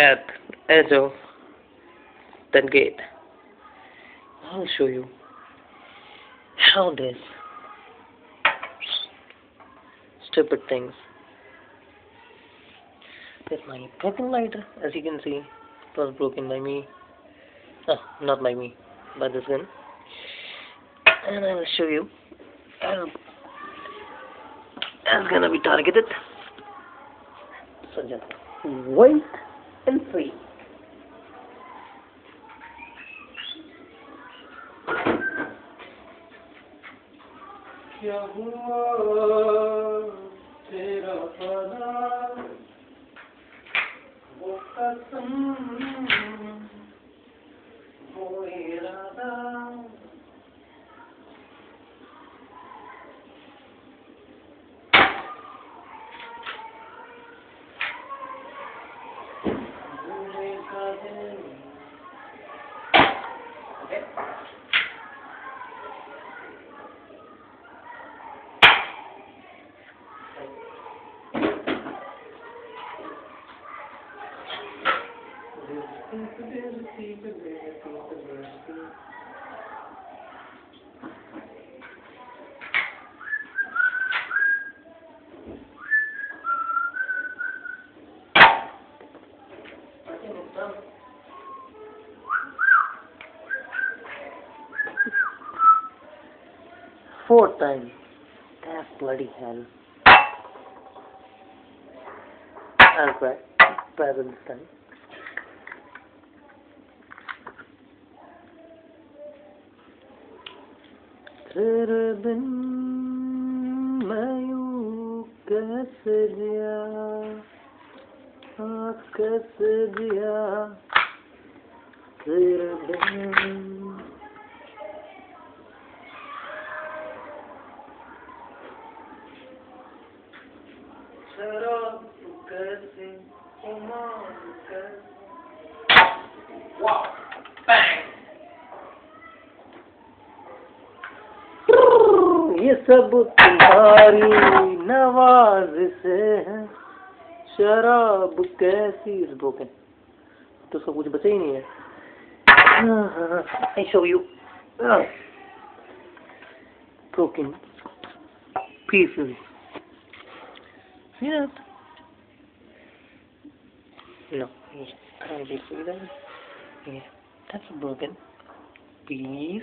at edge of that gate. I'll show you how this stupid things. There's my broken lighter, as you can see. It was broken by me. Oh, not by me, by this gun. And I will show you as gonna be targeted. So just wait and see. क्या हुआ तेरा वादा वो कसम वो इरादा भूलेगा दिल Fourth time. That's bloody hell. I'll try this time. तेरे बिन मैं यूं कैसे जिया कैसे जिया तेरे बिन शराब कैसे उमर कैसे वाह बैंग ये सब तुम्हारी नवाज से है शराब कैसी ब्रोकन तो सब कुछ बचा ही नहीं है I show you broken pieces. See that? No, I can't see that. Yeah, that's a broken piece.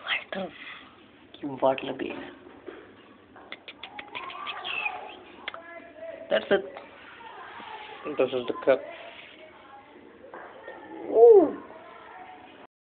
Lighter, you bottle base. That's it. This is the cup.